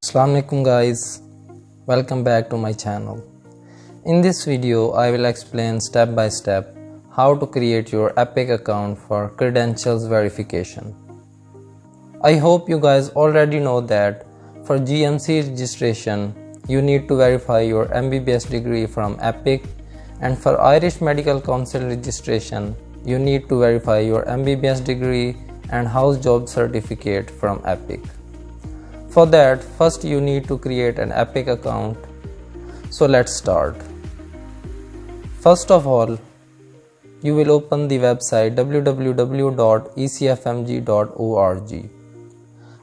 Assalamu alaikum guys, welcome back to my channel. In this video I will explain step by step how to create your Epic account for credentials verification. I hope you guys already know that for GMC registration you need to verify your MBBS degree from Epic, and for Irish Medical Council registration you need to verify your MBBS degree and Housejob certificate from Epic. For that, first you need to create an Epic account. So let's start. First of all, you will open the website www.ecfmg.org.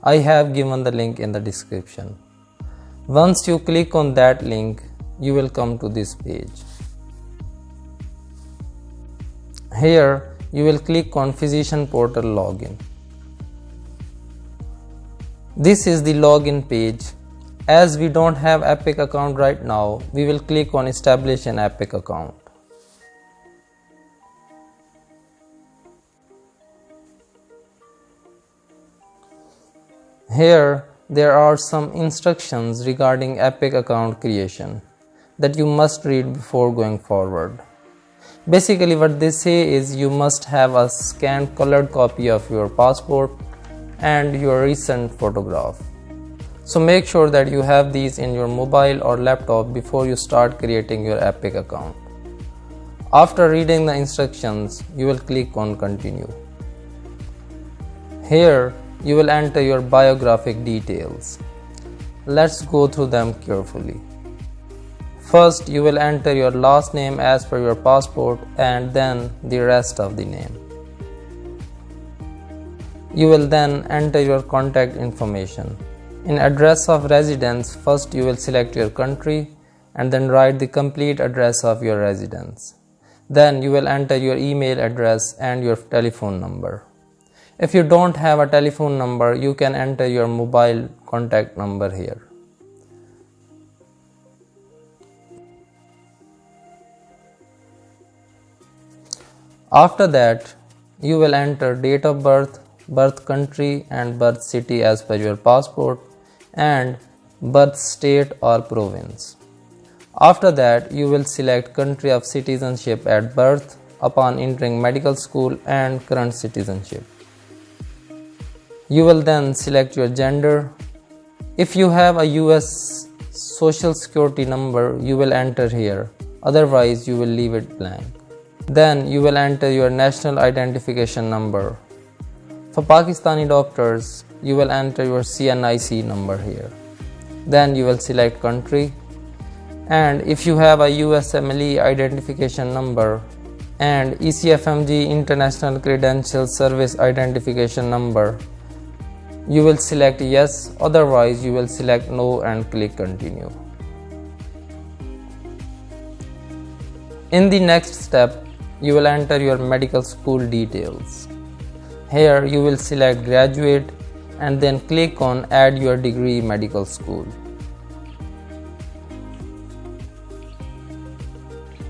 I have given the link in the description. Once you click on that link, you will come to this page. Here, you will click on Physician Portal Login. This is the login page. As we don't have Epic account right now, we will click on Establish an Epic account. Here, there are some instructions regarding Epic account creation that you must read before going forward. Basically, what they say is you must have a scanned colored copy of your passport and your recent photograph. So make sure that you have these in your mobile or laptop before you start creating your Epic account. After reading the instructions, you will click on Continue. Here, you will enter your biographic details. Let's go through them carefully. First, you will enter your last name as per your passport and then the rest of the name. You will then enter your contact information. In address of residence, first you will select your country and then write the complete address of your residence. Then you will enter your email address and your telephone number. If you don't have a telephone number, you can enter your mobile contact number here. After that, you will enter date of birth, birth country and birth city as per your passport, and birth state or province. After that, you will select country of citizenship at birth, upon entering medical school, and current citizenship. You will then select your gender. If you have a US social security number, you will enter here, otherwise you will leave it blank. Then you will enter your national identification number. For Pakistani doctors, you will enter your CNIC number here. Then you will select country, and if you have a USMLE identification number and ECFMG International Credential Service Identification number, you will select yes, otherwise you will select no and click continue. In the next step, you will enter your medical school details. Here you will select graduate and then click on add your degree medical school.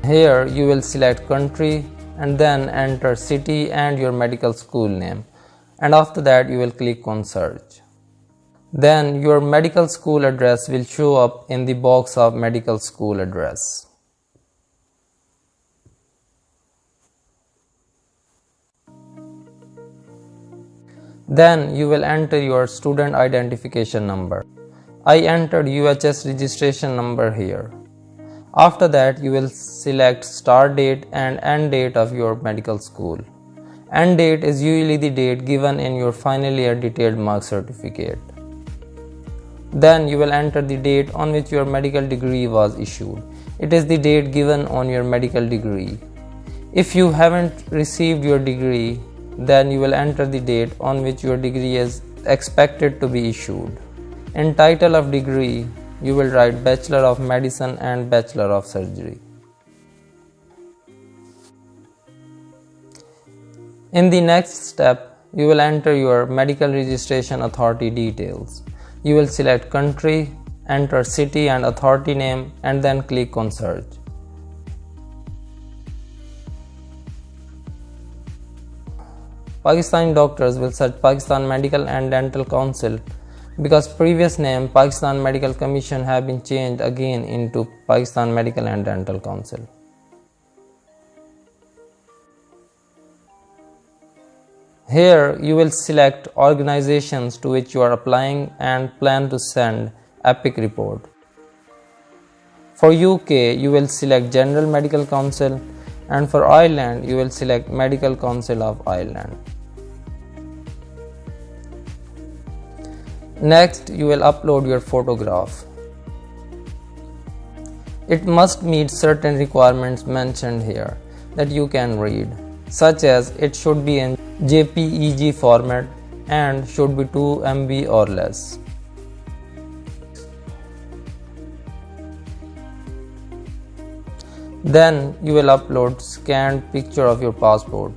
Here you will select country and then enter city and your medical school name, and after that you will click on search. Then your medical school address will show up in the box of medical school address. Then you will enter your student identification number. I entered UHS registration number here. After that, you will select start date and end date of your medical school. End date is usually the date given in your final year detailed mark certificate. Then you will enter the date on which your medical degree was issued. It is the date given on your medical degree. If you haven't received your degree, then you will enter the date on which your degree is expected to be issued. In title of degree, you will write Bachelor of Medicine and Bachelor of Surgery. In the next step, you will enter your medical registration authority details. You will select country, enter city and authority name, and then click on search. Pakistani doctors will search Pakistan Medical and Dental Council because previous name Pakistan Medical Commission have been changed again into Pakistan Medical and Dental Council. Here you will select organizations to which you are applying and plan to send Epic report. For UK you will select General Medical Council, and for Ireland you will select Medical Council of Ireland. Next you will upload your photograph. It must meet certain requirements mentioned here that you can read, such as it should be in JPEG format and should be 2 MB or less. Then you will upload scanned picture of your passport.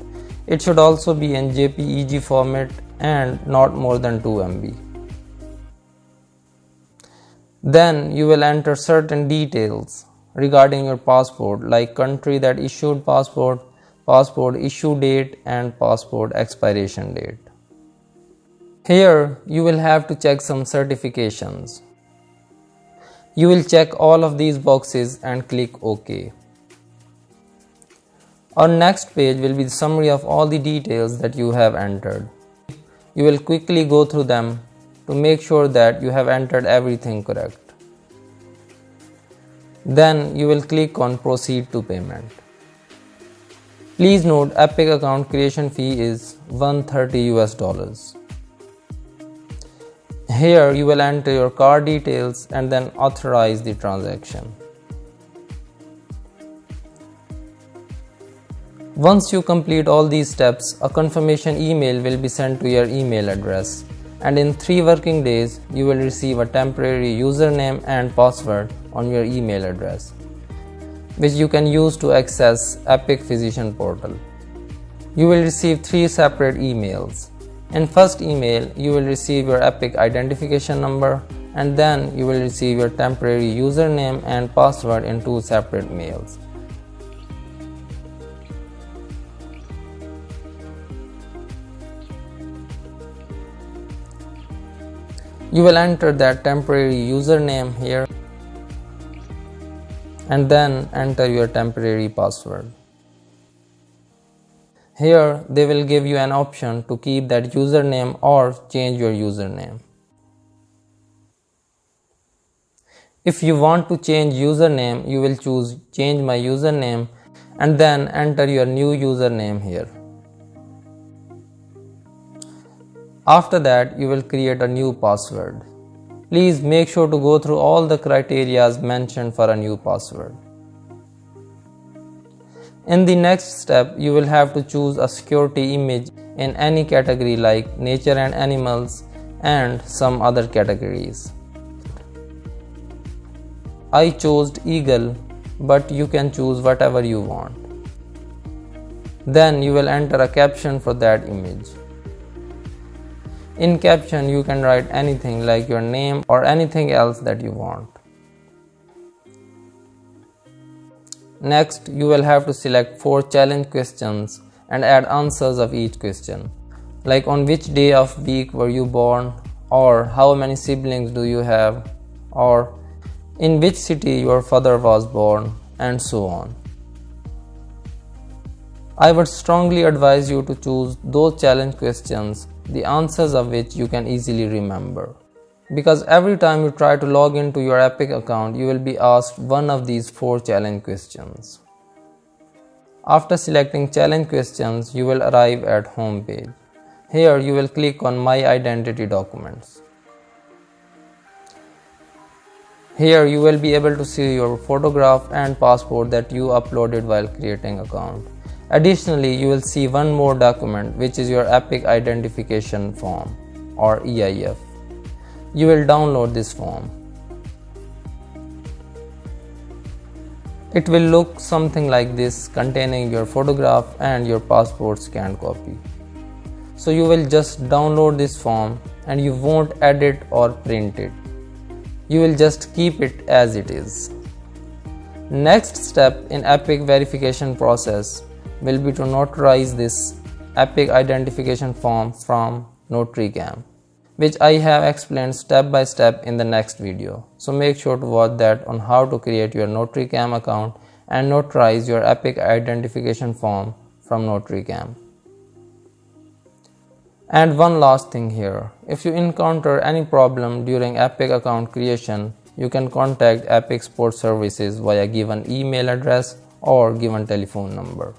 It should also be in JPEG format and not more than 2 MB. Then you will enter certain details regarding your passport, like country that issued passport, passport issue date and passport expiration date. Here you will have to check some certifications. You will check all of these boxes and click OK. Our next page will be the summary of all the details that you have entered. You will quickly go through them to make sure that you have entered everything correct. Then you will click on Proceed to Payment. Please note, Epic account creation fee is $130. Here you will enter your card details and then authorize the transaction. Once you complete all these steps, a confirmation email will be sent to your email address, and in 3 working days you will receive a temporary username and password on your email address, which you can use to access Epic Physician Portal. You will receive 3 separate emails. In first email, you will receive your Epic identification number, and then you will receive your temporary username and password in 2 separate mails. You will enter that temporary username here and then enter your temporary password. Here they will give you an option to keep that username or change your username. If you want to change username, you will choose Change My Username and then enter your new username here. After that, you will create a new password. Please make sure to go through all the criteria mentioned for a new password. In the next step, you will have to choose a security image in any category like nature and animals and some other categories. I chose eagle, but you can choose whatever you want. Then you will enter a caption for that image. In caption, you can write anything like your name or anything else that you want. Next, you will have to select 4 challenge questions and add answers of each question, like on which day of week were you born, or how many siblings do you have, or in which city your father was born, and so on. I would strongly advise you to choose those challenge questions, the answers of which you can easily remember. Because every time you try to log into your Epic account, you will be asked one of these 4 challenge questions. After selecting challenge questions, you will arrive at home page. Here you will click on My Identity Documents. Here you will be able to see your photograph and passport that you uploaded while creating account. Additionally, you will see one more document, which is your Epic Identification Form or EIF. You will download this form. It will look something like this, containing your photograph and your passport scanned copy. So you will just download this form and you won't edit or print it. You will just keep it as it is. Next step in Epic verification process will be to notarize this Epic identification form from NotaryCam. which I have explained step by step in the next video. So make sure to watch that on how to create your NotaryCam account and notarize your Epic identification form from NotaryCam. And one last thing here, if you encounter any problem during Epic account creation, you can contact Epic Support Services via given email address or given telephone number.